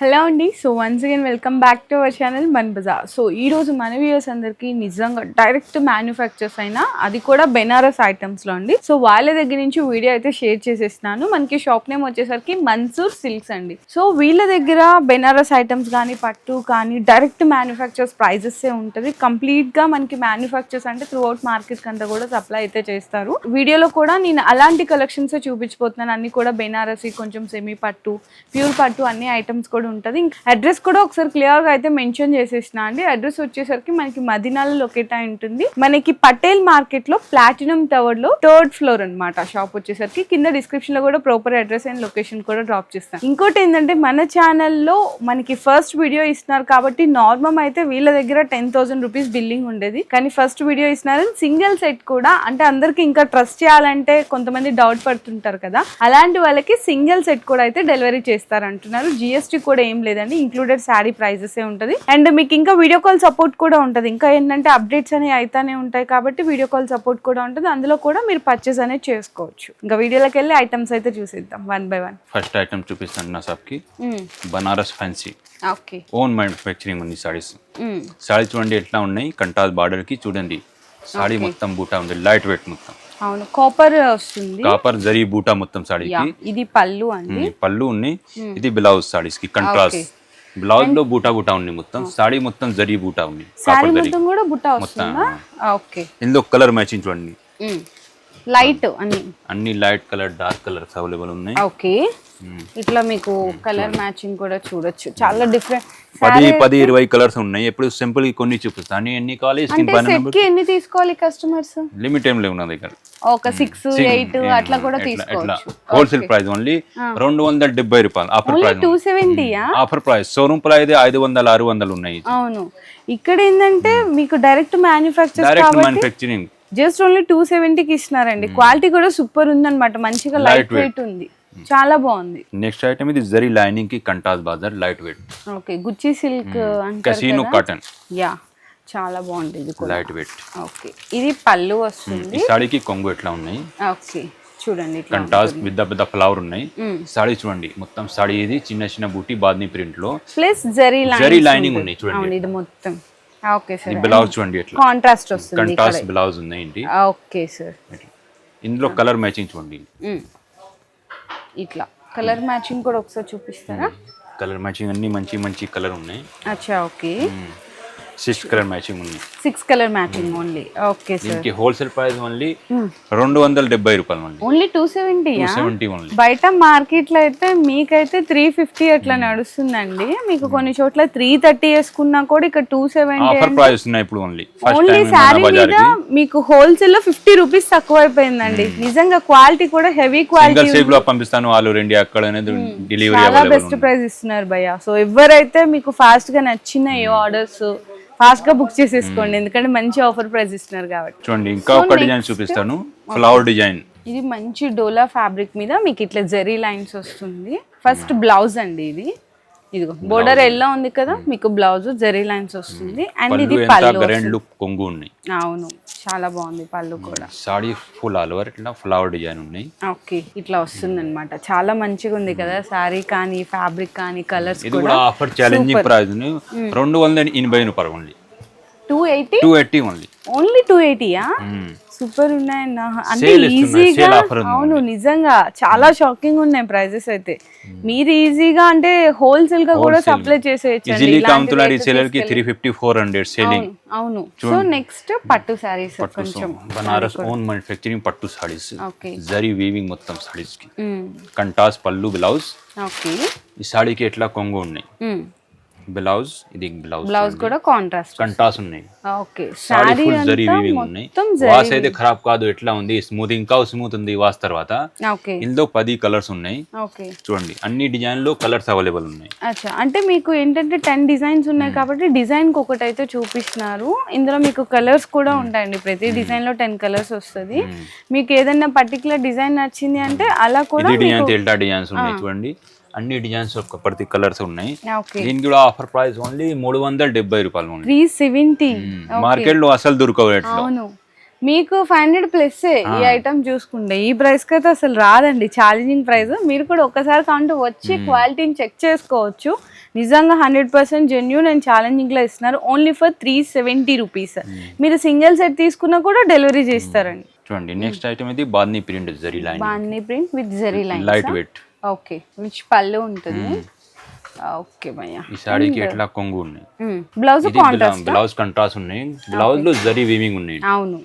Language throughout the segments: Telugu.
హలో అండి. So once again welcome back to our channel మన బజార్. సో ఈరోజు మన వ్యూవర్స్ అందరికీ నిజంగా డైరెక్ట్ మ్యానుఫ్యాక్చర్స్ అయినా అది కూడా బెనారస్ ఐటమ్స్లో అండి. సో వాళ్ళ దగ్గర నుంచి వీడియో అయితే షేర్ చేసేస్తున్నాను. మనకి షాప్ నేమ్ వచ్చేసరికి మన్సూర్ సిల్క్స్ అండి. సో వీళ్ళ దగ్గర బెనారస్ ఐటమ్స్ కానీ పట్టు కానీ డైరెక్ట్ మ్యానుఫ్యాక్చర్స్ ప్రైజెస్ ఉంటుంది. కంప్లీట్గా మనకి మ్యానుఫ్యాక్చర్స్ అంటే త్రూ అవుట్ మార్కెట్ అంతా కూడా సప్లై అయితే చేస్తారు. వీడియోలో కూడా నేను అలాంటి కలెక్షన్స్ చూపించబోతున్నాను. అన్ని కూడా బెనారసి, కొంచెం సెమీ పట్టు, ప్యూర్ పట్టు అన్ని ఐటమ్స్ కూడా ఉంటది. అడ్రస్ కూడా ఒకసారి క్లియర్ గా అయితే మెన్షన్ చేసేసిన అండి. అడ్రస్ వచ్చేసరికి మనకి మదీనాలో లొకేట్ అయి ఉంటుంది. మనకి పటేల్ మార్కెట్ లో ప్లాటినం టవర్ లో 3rd ఫ్లోర్ అన్నమాట. షాప్ వచ్చేసరికి కింద డిస్క్రిప్షన్ లో కూడా ప్రాపర్ అడ్రస్ అండ్ లొకేషన్ కూడా డ్రాప్ చేస్తాను. ఇంకోటి ఏంటంటే మన ఛానల్లో మనకి ఫస్ట్ వీడియో ఇస్తున్నారు కాబట్టి నార్మల్ అయితే వీళ్ళ దగ్గర 10,000 రూపీస్ బిల్లింగ్ ఉండేది. కానీ ఫస్ట్ వీడియో ఇస్తున్నారు సింగిల్ సెట్ కూడా. అంటే అందరికి ఇంకా ట్రస్ట్ చేయాలంటే కొంతమంది డౌట్ పడుతుంటారు కదా, అలాంటి వాళ్ళకి సింగిల్ సెట్ కూడా అయితే డెలివరీ చేస్తారు అంటున్నారు. జిఎస్టీ కూడా ఏం లేదండి, ఇంక్లూడెడ్ శారీ ప్రైజెస్ ఉంటుంది. అండ్ మీకు ఇంకా వీడియో కాల్ సపోర్ట్ కూడా ఉంటుంది. ఇంకా ఏంటంటే అప్డేట్స్ అనేవి అయితేనే ఉంటాయి కాబట్టి వీడియో కాల్ సపోర్ట్ కూడా ఉంటుంది. అందులో కూడా మీరు పర్చేస్ అనేది చేసుకోవచ్చు. ఇంకా వీడియోలోకి వెళ్ళి ఐటమ్స్ అయితే చూసేద్దాం one by one. First item చూపిస్తాను నా షాప్ కి. Banaras fancy okay, own manufacturing ఉంది సారీస్. సారీ చూడండి ఎట్లా ఉన్నాయి, కంటాస్ బార్డర్ కి చూడండి. సారీ మొత్తం బూటా ఉంది, లైట్ వెయిట్ మొత్తం. అవును, కాపర్ వస్తుంది, కాపర్ జరీ బూటా మొత్తం సాడీకి. ఇది పళ్ళు అండి, పళ్ళు ఉన్నాయి. ఇది బ్లౌజ్ సారీస్ కి కంట్రాస్ట్. బ్లౌజ్ లో బూటా బూటా ఉంది మొత్తం. సాడీ మొత్తం జరీ బూటా ఉంది, సారీ మొత్తం కూడా బూటా వస్తుందా? ఓకే. ఇందులో కలర్ మ్యాచింగ్ చూడండి, లైట్ అన్ని light colour, dark colours available ఉన్నాయి. ఓకే, ఇట్లా మీకు కలర్ మ్యాచింగ్ కూడా చూడొచ్చు. చాలా డిఫరెంట్ 10-20 కలర్స్ ఉన్నాయి. ఎప్పుడు సింపుల్ కొన్ని చూపిస్తాను. ఎన్ని కావాలి ఎన్ని తీసుకోవాలి కస్టమర్స్? లిమిట్ ఏం లేవు నా దగ్గర. ఒక 6-8 అట్లా కూడా తీసుకోవచ్చు. హోల్సేల్ ప్రైస్ ఓన్లీ 270 రూపాయలు. Offer price 270. Offer price showroom price 500-600 ఉన్నాయి. అవును, ఇక్కడ ఏంటంటే మీకు డైరెక్ట్ మ్యానుఫ్యాక్చరింగ్ జస్ట్ ఓన్లీ 270కి ఇస్తున్నారండి. క్వాలిటీ కూడా సూపర్ ఉందన్నమాట. మంచిగా లైట్ వెయిట్ ఉంది, చాలా బాగుంది. నెక్స్ట్ ఐటమ్ ఇది జరీ లైనింగ్ కి కంటాస్ బార్డర్, లైట్ వెయిట్. ఓకే, గుచ్చి సిల్క్ అంటే కసీనో కాటన్. యా, చాలా బాగుంది. ఇది కూడా లైట్ వెయిట్. ఓకే, ఇది పళ్ళు వస్తుంది. ఈ సాడీకి కొంగు ఎట్లా ఉన్నాయి. ఓకే, చూడండి కంటాస్ పెద్ద ఫ్లవర్ ఉన్నాయి. సాడీ చూడండి మొత్తం. సాడీ ఇది చిన్న చిన్న బూటీ బాద్ని ప్రింట్ లో ప్లస్ జరీ లైనింగ్ ఉన్నాయి చూడండి. ఇది మొత్తం. ఓకే సార్, బ్లౌజ్ చూడండి ఎట్లా కాంట్రాస్ట్ వస్తుంది. కంట్రాస్ట్ బ్లౌజ్ ఉంది ఏంటి. ఓకే సార్, ఇందులో కలర్ మ్యాచింగ్ చూడండి. ఇట్లా కలర్ మ్యాచింగ్ కూడా ఒకసారి చూపిస్తారా? కలర్ మ్యాచింగ్ అన్ని మంచి కలర్ ఉన్నాయి. అచ్చా, ఓకే. 6 కలర్ మ్యాచింగ్ ఉంది. 6 colour matching only. Okay sir, దీనికి హోల్సేల్ ప్రైస్ ఓన్లీ 270 రూపాయలు. Only 270 only. బయట మార్కెట్ లో అయితే మీకైతే 350 అట్లా నడుస్తుందండి. మీకు కొన్ని చోట్ల 330 వేసుకున్నా కూడా ఇక్కడ 270 ఆఫర్ ప్రైస్ ఉన్నాయి ఇప్పుడు. ఓన్లీ శారీ మీద మీకు హోల్సేల్ లో 50 రూపీస్ తక్కువ అయిపోయిందండి. నిజంగా క్వాలిటీ కూడా హెవీ క్వాలిటీ. సేఫ్ లో పంపిస్తాను ఆల్ ఓవర్ ఇండియా. అక్కడ డెలివరీ చాలా బెస్ట్ ప్రైస్ ఇస్తున్నారు భయ్య. సో ఎవరైతే మీకు ఫాస్ట్ గా నచ్చిన ఆర్డర్స్ ఫాస్ట్ గా బుక్ చేసేసుకోండి, ఎందుకంటే మంచి ఆఫర్ ప్రైస్ ఇస్తున్నారు కాబట్టి. చూడండి ఇంకా ఒక డిజైన్ చూపిస్తాను, ఫ్లవర్ డిజైన్. ఇది మంచి డోలా ఫ్యాబ్రిక్ మీద మీకు ఇట్లా జరీ లైన్స్ వస్తుంది. ఫస్ట్ బ్లౌజ్ అండి ఇది. ఇదిగో బోర్డర్ ఎల్లో ఉంది కదా, మీకు బ్లౌజ్ జరీ లైన్స్ వస్తుంది. అండ్ ఇది పళ్ళు కొంగు ఉన్నాయి. అవును, చాలా బాగుంది పళ్ళు కూడా. సాడీ ఫుల్ ఆల్ ఓవర్ ఇట్లా ఫ్లవర్ డిజైన్ ఉన్నాయి. ఓకే, ఇట్లా వస్తుంది అనమాట. చాలా మంచిగా ఉంది కదా సారీ కానీ ఫ్యాబ్రిక్ కానీ కలర్స్ ఇది కూడా. ఆఫర్ ఛాలెంజింగ్ ప్రైస్ 280 రూపాయలు ఓన్లీ. 280 ఓన్లీ. ఓన్లీ 280యా? సూపర్ ఉన్నాయన్న. అంటే ఈజీగా. అవును, నిజంగా చాలా షాకింగ్ ఉన్నాయి ప్రైజెస్ అయితే. మీరు ఈజీగా అంటే హోల్సేల్ గా కూడా సప్లై చేసేయచ్చు. 350-400 సేలింగ్. అవును. సో నెక్స్ట్ పట్టు సారీస్, కొంచెం బనారస్ ఓన్ మ్యానుఫ్యాక్చరింగ్ పట్టు సారీస్. జరీ వీవింగ్ మొత్తం సారీస్ కి. కంటాస్ పళ్ళు, బ్లౌజ్. ఓకే, ఈ సాడీకి ఎట్లా కొంగు ఉన్నాయి. బ్లౌజ్ ఇది బ్లౌజ్ కూడా కాంట్రాస్ట్ కంటాస్ ఉన్నాయి. Okay, sorry full zari weaving ఉన్నాయి. వాష్ అయితే ఖరాబ్ కాదు, ఎట్లా ఉంది స్మూత్, ఇంకా స్మూత్ ఉంది వాష్ తర్వాత. ఓకే, ఇందులో 10 కలర్స్ ఉన్నాయి. ఓకే, చూడండి అన్ని డిజైన్ లో కలర్స్ అవైలబుల్ ఉన్నాయి. అచ్చా, అంటే మీకు ఏంటంటే 10 డిజైన్స్ ఉన్నాయి కాబట్టి డిజైన్ కి ఒకటి అయితే చూపిస్తున్నారు. ఇందులో మీకు కలర్స్ కూడా ఉంటాయండి. ప్రతి డిజైన్ లో 10 కలర్స్ వస్తుంది. మీకు ఏదైనా పర్టికులర్ డిజైన్ నచ్చింది అంటే అలా కూడా డిజైన్స్ ఉన్నాయి. చూడండి అన్ని డిజైన్స్ ప్రతి కలర్స్ ఉన్నాయి. దీనికి కూడా ఆఫర్ ప్రైస్ ఓన్లీ 370 రూపాయలు. 370 మార్కెట్ లో అసలు దొరకవు. అవును, మీకు 500 ప్లస్ ఈ ఐటమ్ చూసుకుంటే. ఈ ప్రైస్ కి అయితే అసలు రాదండి, ఛాలెంజింగ్ ప్రైస్. మీరు కూడా ఒకసారి కాంటూ వచ్చి క్వాలిటీని చెక్ చేసుకోవచ్చు. నిజంగా 100% జెన్యూన్ అండ్ ఛాలెంజింగ్ లో ఇస్తున్నారు. Only for 370 rupees. మీరు సింగిల్ సెట్ తీసుకున్నా కూడా డెలివరీ చేస్తారండి. చూడండి నెక్స్ట్ ఐటమ్ ఇది bandhani print zari line, bandhani print with zari line, light weight. Okay, which పళ్ళు ఉంటుంది. ఓకే భయ్యా, ఈ సాడీకి ఎట్లా కొంగు ఉన్నాయి, బ్లౌజ్ కాంట్రాస్ట్, బ్లౌజ్ కంట్రాస్ట్ ఉన్నాయి, బ్లౌజ్ లో జరీ వీవింగ్ ఉన్నాయి. అవును,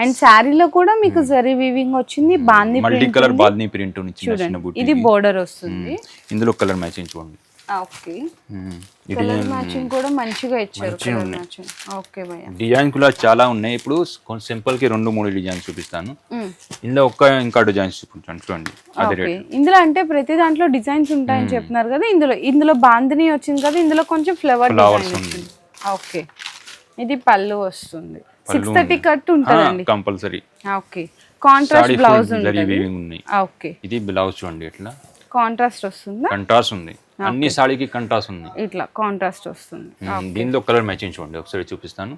అండ్ శారీలో కూడా మీకు జరీ వీవింగ్ వచ్చింది. Bandhani multi colour bandhani print ఉంది, చిన్న చిన్న బూటీ. ఇది బోర్డర్ వస్తుంది. ఇందులో కలర్ మ్యాచింగ్ చూడండి. ఓకే, కలర్ మ్యాచింగ్ కూడా మంచిగా ఇచ్చారు. కలర్ మ్యాచింగ్ ఓకే భయ్యా. డిజైన్ కూడా చాలా ఉన్నాయి. ఇప్పుడు సింపుల్ కి 2-3 డిజైన్స్ చూపిస్తాను. ఇందులో ఇంకా డిజైన్స్ చూపించాను చూడండి. అదే రేట్. ఇందులో అంటే ప్రతి దాంట్లో డిజైన్స్ ఉంటాయని చెప్తున్నారు కదా. ఇందులో బాందిని వచ్చింది కదా, ఇందులో కొంచెం ఫ్లవర్స్ వచ్చింది. ఓకే, ఇది పళ్ళు వస్తుంది. 630 కట్ ఉంటుందండి కంపల్సరీ. ఓకే, కాంట్రాస్ట్ బ్లౌజ్ ఉంటుంది. ఓకే, ఇది బ్లౌజ్ చూడండి ఎట్లా కాంట్రాస్ట్ వస్తుందా? కంట్రాస్ట్ ఉంది, అన్ని సాడీకి కంట్రాస్ట్ ఉంది. ఇట్లా కాంట్రాస్ట్ వస్తుంది. దీనిలో కలర్ మ్యాచింగ్ చూడండి, ఒకసారి చూపిస్తాను.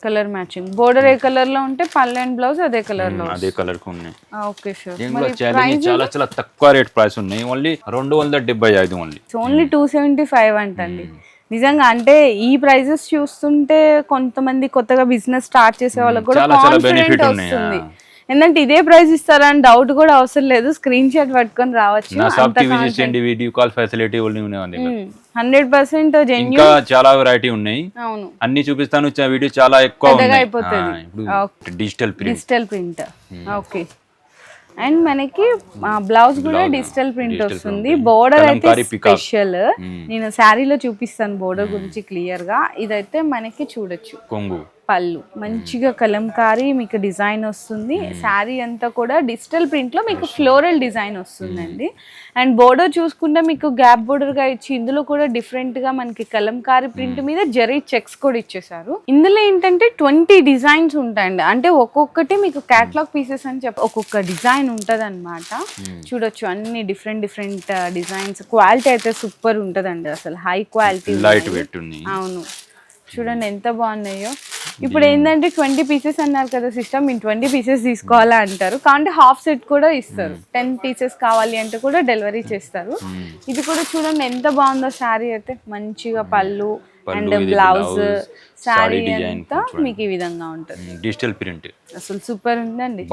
కలర్ మ్యాచింగ్, బోర్డర్ ఏ కలర్ లో ఉంటే పళ్ళు అండ్ బ్లౌజ్ అదే కలర్ లో, అదే కలర్ కు ఉన్నాయి. Okay sir. దీనిలో చాలా చాలా తక్కువ రేట్ ప్రైస్ ఉన్నాయి. Only 275 only. ఓన్లీ 275 అంటండి. నిజంగా అంటే ఈ ప్రైజెస్ చూస్తుంటే కొంతమంది కొత్తగా బిజినెస్ స్టార్ట్ చేసే వాళ్ళకి కూడా కాన్ఫిడెంట్ వస్తుంది. ఎందుకంటే ఇదే ప్రైస్ ఇస్తారని డౌట్ కూడా అవసరం లేదు. స్క్రీన్ షాట్ పట్టుకొని రావచ్చు. 100% జెన్యూన్. ఇంకా చాలా వెరైటీ ఉన్నాయి. అవును, అన్ని చూపిస్తాను. వీడియో చాలా ఎక్కువ అయిపోతుంది. Digital print. ఓకే, అండ్ మనకి బ్లౌజ్ కూడా డిజిటల్ ప్రింట్ వస్తుంది. బోర్డర్ అయితే స్పెషల్. నేను శారీలో చూపిస్తాను బోర్డర్ గురించి క్లియర్ గా. ఇదైతే మనకి చూడొచ్చు కొంగు, పళ్ళు మంచిగా కలంకారీ మీకు డిజైన్ వస్తుంది. శారీ అంతా కూడా డిజిటల్ ప్రింట్ లో మీకు ఫ్లోరల్ డిజైన్ వస్తుందండి. అండ్ బోర్డర్ చూసుకుంటే మీకు గ్యాప్ బోర్డర్ గా ఇచ్చి ఇందులో కూడా డిఫరెంట్ గా మనకి కలంకారీ ప్రింట్ మీద జరీ చెక్స్ కూడా ఇచ్చేసారు. ఇందులో ఏంటంటే 20 డిజైన్స్ ఉంటాయండి. అంటే ఒక్కొక్కటి మీకు క్యాటలాగ్ పీసెస్ అని చెప్పి ఒక్కొక్క డిజైన్ ఉంటది అనమాట. చూడొచ్చు అన్ని డిఫరెంట్ డిజైన్స్. క్వాలిటీ అయితే సూపర్ ఉంటదండి, అసలు హై క్వాలిటీ. లైట్ వెయిట్ ఉంది. అవును, చూడండి ఎంత బాగున్నాయో. ఇప్పుడు ఏంటంటే 20 పీసెస్ అన్నారు కదా సిస్టమ్, మీరు 20 పీసెస్ తీసుకోవాలా అంటారు. కాబట్టి హాఫ్ సెట్ కూడా ఇస్తారు. 10 పీసెస్ కావాలి అంటే కూడా డెలివరీ చేస్తారు. ఇది కూడా చూడండి ఎంత బాగుందో. శారీ అయితే మంచిగా పళ్ళు అండ్ బ్లౌజ్, శారీ అంతా మీకు ఈ విధంగా ఉంటుంది. డిజిటల్ ప్రింట్ అసలు సూపర్ ఉందండి.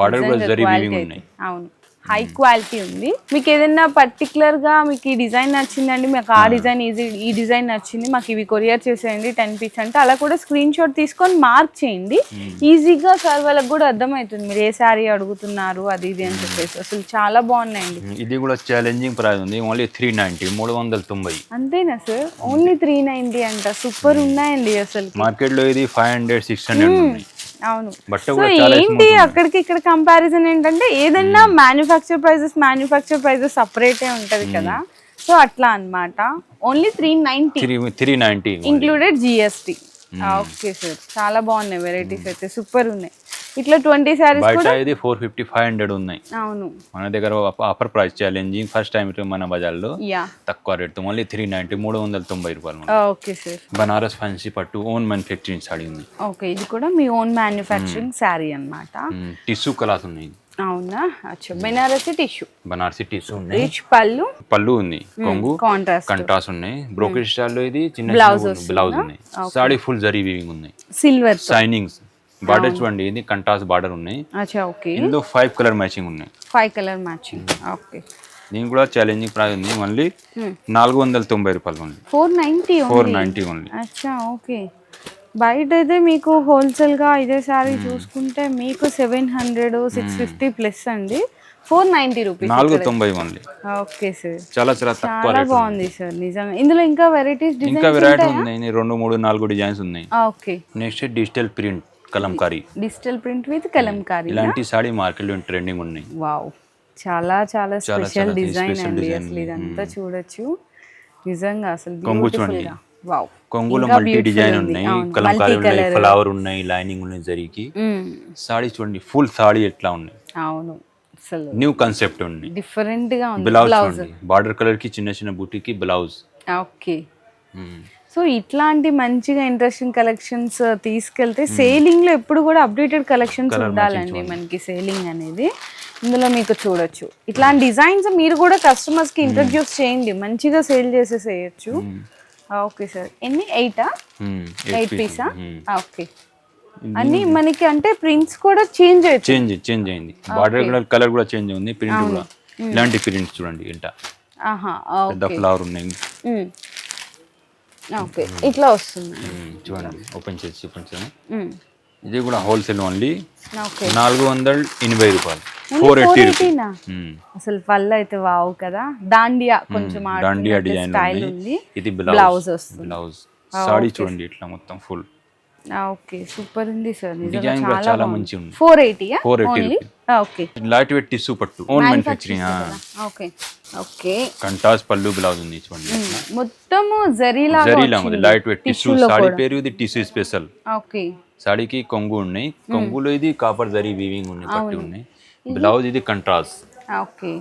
అవును, హై క్వాలిటీ ఉంది. మీకు ఏదైనా పర్టికులర్ గా మీకు ఈ డిజైన్ నచ్చిందండి, మీకు ఆ డిజైన్ ఈ డిజైన్ నచ్చింది, మాకు ఇవి కొరియర్ చేసేయండి 10 పీస్ అంటే అలా కూడా స్క్రీన్ షాట్ తీసుకొని మార్క్ చేయండి. ఈజీగా సార్ వాళ్ళకి కూడా అర్థమవుతుంది మీరు ఏ శారీ అడుగుతున్నారు అది ఇది అని చెప్పేసి. అసలు చాలా బాగున్నాయండి. ఇది కూడా ఛాలెంజింగ్ ప్రైస్ ఉంది. ఓన్లీ 390, 390. అంతేనా సార్? ఓన్లీ 390 అంట. సూపర్ ఉన్నాయండి. అసలు మార్కెట్ లో ఇది 500, 600 ఉన్నాయి. అవును, సో ఏంటి అక్కడికి ఇక్కడ కంపారిజన్ ఏంటంటే ఏదన్నా మ్యానుఫ్యాక్చర్ ప్రైజెస్ సపరేటే ఉంటది కదా. సో అట్లా అన్నమాట. Only 390 included GST. Okay sir, చాలా బాగున్నాయి వెరైటీస్ అయితే సూపర్ ఉన్నాయి. ఇట్లా 20 సారీస్ బయట ఇది 450, 500 ఉన్నాయి. అవును, మన దగ్గర offer price challenging first time మన బజార్లో తక్కువ రేట్ ఓన్లీ 390, 390 రూపాయలు. Okay sir. బనారస్ ఫ్యాన్సీ పట్టు ఓన్ మ్యానుఫ్యాక్చరింగ్ సారీ ఉంది. ఓకే, ఇది కూడా మీ ఓన్ మ్యానుఫ్యాక్చరింగ్ సారీ అన్నమాట. టిష్యూ కలాస్ ఉన్నాయి. అవునా, అచ్చా. బనారసి టిష్యూ ఉన్నాయి. రిచ్ పళ్ళు ఉంది, కొంగు కంట్రాస్ట్ ఉన్నాయి. బ్రోకెట్ స్టైల్ లో ఇది చిన్న బ్లౌజ్ ఉన్నాయి. సారీ ఫుల్ జరీ వీవింగ్ ఉన్నాయి, సిల్వర్ షైనింగ్స్. బార్డర్ చూడండి, ఇది కంట్రాస్ట్ బార్డర్ ఉన్నాయి. ఇందులో 5 కలర్ మ్యాచింగ్ ఉన్నాయి. 5 కలర్ మ్యాచింగ్. ఓకే, దీనికి కూడా ఛాలెంజింగ్ ప్రైస్ ఉంది. మళ్ళీ 490 రూపాయలు ఉంది. 490 ఓన్లీ. అచ్చా, ఓకే. బయట అయితే మీకు హోల్సేల్ గా ఇదే సారీ చూసుకుంటే మీకు 700, 650 ప్లస్ అండి. 490 రూపీస్, 490 ఓన్లీ. ఓకే సార్, చాలా తక్కువ. చాలా బాగుంది సార్ నిజంగా. ఇందులో ఇంకా వెరైటీస్ ఇంకా వెరైటీ ఉన్నాయి. 2, 3, 4 డిజైన్స్ ఉన్నాయి. Okay, next digital print Kalamkari. Digital print with Kalamkari. ఇలాంటి సారీ మార్కెట్ లో ట్రెండింగ్ ఉన్నాయి. వావ్, చాలా స్పెషల్ డిజైన్ అండి. అసలు ఇదంతా చూడొచ్చు నిజంగా. అసలు బ్యూటిఫుల్ గా. వావ్, కొంగులో మల్టీ డిజైన్ ఉన్నాయి, కలంకారీ ఉన్నాయి, ఫ్లవర్ ఉన్నాయి, లైనింగ్ ఉన్నాయి జరీకి. సారీ చూడండి, ఫుల్ సారీ ఎట్లా ఉన్నాయి. అవును, అసలు న్యూ కాన్సెప్ట్ ఉంది, డిఫరెంట్ గా ఉంది. బ్లౌజ్ బార్డర్ కలర్ కి చిన్న బూటీకి బ్లౌజ్. ఓకే, సో ఇట్లాంటి మంచిగా ఇంట్రెస్టింగ్ కలెక్షన్స్ తీసుకెళ్తే సేలింగ్ లో ఎప్పుడు కూడా అప్డేటెడ్ కలెక్షన్స్ ఉండాలండి మనకి. సేలింగ్ అనేది ఇందులో మీకు చూడొచ్చు. ఇట్లాంటి డిజైన్స్ మీరు కూడా కస్టమర్స్ కి ఇంట్రడ్యూస్ చేయండి, మంచిగా సేల్ చేసేసేయచ్చు. ఓకే సార్ ఎన్ని 8 8 పీసా ఓకే అన్ని మనకి అంటే ప్రింట్స్ కూడా చేంజ్ అయింది బార్డర్ కలర్ కూడా చేంజ్ ఉంది ప్రింట్ కూడా ఇలాంటి ప్రింట్స్ చూడండి ఇంట పెద్ద ఫ్లవర్ ఉన్నాయి ఓకే ఇట్లా వస్తుంది చూడండి ఓపెన్ చేసి చూపించాను ఇది కూడా హోల్సేల్ ఓన్లీ 480 రూపాయలు 480 అసలు పళ్ళు అయితే వావ్ కదా దాండియా కొంచెం దాండియా డిజైన్ స్టైల్ ఉంది ఇది బ్లౌజ్ వస్తుంది బ్లౌజ్ సారీ చూడండి ఇట్లా మొత్తం ఫుల్ ఓకే సూపర్ ఉంది సార్ డిజైన్ కూడా చాలా మంచి ఉంది 480 ఓకే లైట్ వెయిట్ టిష్యూ పట్టు ఓన్ మ్యానుఫ్యాక్చరింగ్ ఓకే ఓకే కంటాస్ పళ్ళు బ్లౌజ్ ఉంది చూడండి మొత్తం జరీలా ఉంది లైట్ వెయిట్ టిష్యూ సారీ పేరు ఇది టిష్యూ స్పెషల్ ఓకే సాడీకి కొంగు ఉన్నాయి కొంగులో ఇది కాపర్ జరీ వీవింగ్ ఉన్నాయి పట్టు ఉన్నాయి బ్లౌజ్ ఇది కంట్రాస్ట్ ఓకే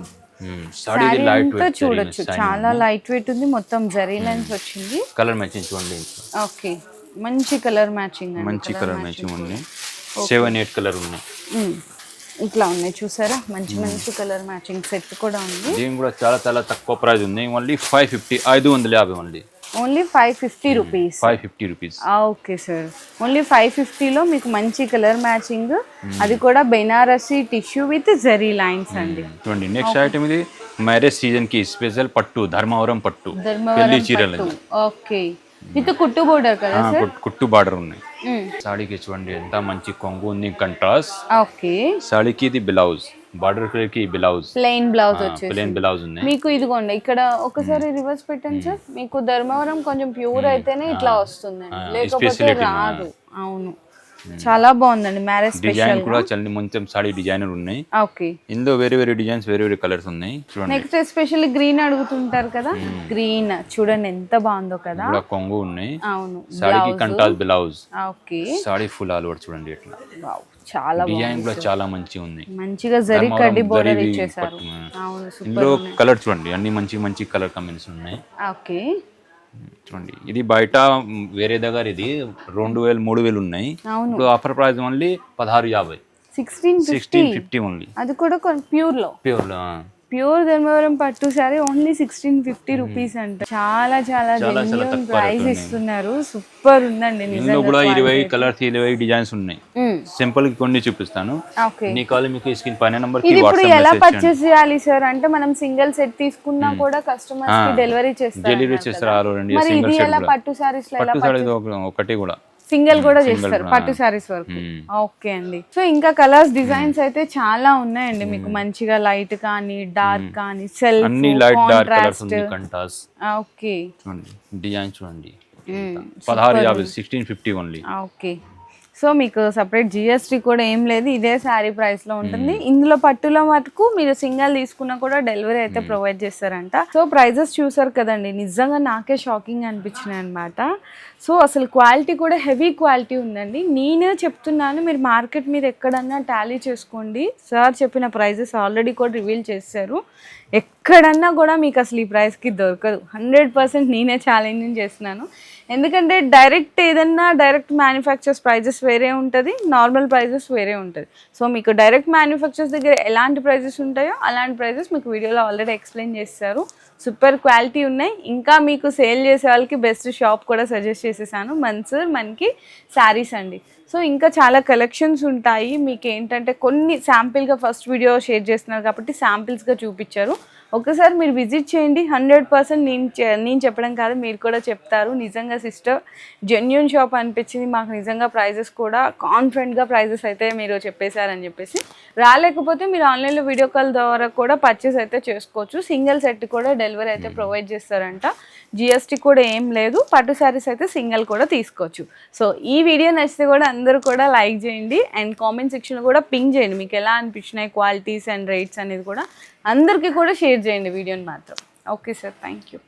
సాడీ ఇది లైట్ వెయిట్ చూడొచ్చు చాలా లైట్ వెయిట్ ఉంది మొత్తం జరీ లైన్స్ వచ్చింది కలర్ మ్యాచింగ్ చూడండి ఓకే మంచి కలర్ మ్యాచింగ్ మంచి కలర్ మ్యాచింగ్ ఉన్నాయి 7-8 కలర్ ఉన్నాయి ఇట్లా ఉన్నాయి చూసారా మంచి మంచి కలర్ మ్యాచింగ్ సెట్ కూడా ఉంది దీని కూడా చాలా చాలా తక్కువ ప్రైస్ ఉంది only 550 only 550 rupees 550 rupees okay sir only 550లో మీకు మంచి కలర్ మ్యాచింగ్ అది కూడా Banarasi tissue with zari lines అండి చూడండి నెక్స్ట్ ఐటమ్ ఇది మ్యారేజ్ సీజన్ కి స్పెషల్ పట్టు ధర్మవరం పట్టు పెళ్లి చీరలు ఓకే విత్ కుట్టు బోర్డర్ కదా సార్ కుట్టు బార్డర్ ఉన్నాయి సాడీకి చూడండి ఎంత మంచి కొంగు ఉంది కంట్రాస్ట్ ఓకే సాడీకి ఇది బ్లౌజ్ బార్డర్ కలర్ కి బ్లౌజ్ ప్లెయిన్ బ్లౌజ్ వచ్చేసి ప్లెయిన్ బ్లౌజ్ ఉంది మీకు ఇదిగోండి ఇక్కడ ఒకసారి రివర్స్ పెట్టండి సార్ మీకు ధర్మవరం కొంచెం ప్యూర్ అయితేనే ఇట్లా వస్తుందండి లేకపోతే రాదు అవును చాలా బాగుందండి మ్యారేజ్ డిజైన్ కూడా చాలా మంచి సాడీ డిజైనర్ ఉన్నాయి ఓకే ఇందులో వేరే డిజైన్స్ వేరే కలర్స్ ఉన్నాయి చూడండి నెక్స్ట్ ఎస్పెషల్లీ గ్రీన్ అడుగుతుంటారు కదా గ్రీన్ చూడండి ఎంత బాగుందో కదా కూడా కొంగు ఉన్నాయి అవును సాడీకి కంటాస్ blouse okay sari full all over చూడండి ఇట్లా చాలా డిజైన్ కూడా చాలా మంచి ఉంది మంచిగా జరీ కడ్డీ బోర్డర్ ఇచ్చేసారు అవును ఇందులో కలర్ చూడండి అన్ని మంచి కలర్ కాంబినేషన్ ఉన్నాయి ఓకే చూడండి ఇది బయట వేరే దగ్గర ఇది 2000-3000 ఉన్నాయి ఇప్పుడు ఆఫర్ ప్రైస్ ఓన్లీ 1650 1650 ఓన్లీ అది కూడా ప్యూర్ ప్యూర్ ధర్మవరం పట్టు సారీ ఓన్లీ 1650 రూపీస్ అంట చాలా చాలా ప్రైస్ ఇస్తున్నారు సూపర్ ఉందండి ఇందులో కూడా 20 కలర్స్ 20 డిజైన్స్ ఉన్నాయి సింపుల్ కి కొన్ని చూపిస్తాను నీ కాల్ మీకు స్క్రీన్ పైన నంబర్ కి ఇప్పుడు ఎలా పర్చేస్ చేయాలి సార్ అంటే మనం సింగిల్ సెట్ తీసుకున్నా కూడా కస్టమర్స్ కి డెలివరీ చేస్తారు మరి ఇది ఎలా పట్టు సారీస్ లో ఎలా ఒకటి కూడా సింగిల్ కూడా చేస్తారు పట్టు సారీస్ వరకు ఓకే అండి సో ఇంకా కలర్స్ డిజైన్స్ అయితే చాలా ఉన్నాయండి మీకు మంచిగా లైట్ కానీ డార్క్ కానీ సెల్ఫ్ అన్ని లైట్ డార్క్ కలర్స్ ఉంది కంటాస్ ఓకే చూడండి డిజైన్ చూడండి 1650 1650 ఓన్లీ ఓకే సో మీకు సపరేట్ జిఎస్టీ కూడా ఏం లేదు ఇదే శారీ ప్రైస్లో ఉంటుంది ఇందులో పట్టుల మటుకు మీరు సింగిల్ తీసుకున్నా కూడా డెలివరీ అయితే ప్రొవైడ్ చేస్తారంట సో ప్రైజెస్ చూసారు కదండి నిజంగా నాకే షాకింగ్ అనిపించినాయి అనమాట సో అసలు క్వాలిటీ కూడా హెవీ క్వాలిటీ ఉందండి నేనే చెప్తున్నాను మీరు మార్కెట్ మీద ఎక్కడన్నా టాలీ చేసుకోండి సార్ చెప్పిన ప్రైజెస్ ఆల్రెడీ కూడా రివీల్ చేశారు ఎక్కడన్నా కూడా మీకు అసలు ఈ ప్రైస్కి దొరకదు 100% నేనే ఛాలెంజింగ్ చేస్తున్నాను ఎందుకంటే డైరెక్ట్ మ్యానుఫ్యాక్చర్స్ ప్రైజెస్ వేరే ఉంటుంది నార్మల్ ప్రైజెస్ వేరే ఉంటుంది సో మీకు డైరెక్ట్ మ్యానుఫ్యాక్చర్స్ దగ్గర ఎలాంటి ప్రైజెస్ ఉంటాయో అలాంటి ప్రైజెస్ మీకు వీడియోలో ఆల్రెడీ ఎక్స్ప్లెయిన్ చేస్తారు సూపర్ క్వాలిటీ ఉన్నాయి ఇంకా మీకు సేల్ చేసే వాళ్ళకి బెస్ట్ షాప్ కూడా సజెస్ట్ చేసేసాను మనకి శారీస్ అండి సో ఇంకా చాలా కలెక్షన్స్ ఉంటాయి మీకు ఏంటంటే కొన్ని శాంపిల్గా ఫస్ట్ వీడియో షేర్ చేస్తున్నారు కాబట్టి శాంపిల్స్గా చూపించారు ఒకసారి మీరు విజిట్ చేయండి 100% నేను చెప్పడం కాదు మీరు కూడా చెప్తారు నిజంగా సిస్టర్ జెన్యూన్ షాప్ అనిపించింది మాకు నిజంగా ప్రైజెస్ కూడా కాన్ఫిడెంట్గా ప్రైజెస్ అయితే మీరు చెప్పేశారని చెప్పేసి రాలేకపోతే మీరు ఆన్లైన్లో వీడియో కాల్ ద్వారా కూడా పర్చేస్ అయితే చేసుకోవచ్చు సింగిల్ సెట్ కూడా డెలివరీ అయితే ప్రొవైడ్ చేస్తారంట జిఎస్టీ కూడా ఏం లేదు పట్టు శారీస్ అయితే సింగిల్ కూడా తీసుకోవచ్చు సో ఈ వీడియో నచ్చితే కూడా అందరూ కూడా లైక్ చేయండి అండ్ కామెంట్ సెక్షన్లో కూడా పింక్ చేయండి మీకు ఎలా అనిపించినాయి క్వాలిటీస్ అండ్ రేట్స్ అనేది కూడా అందరికీ కూడా షేర్ చేయండి వీడియోని మాత్రం ఓకే సార్ థ్యాంక్ యూ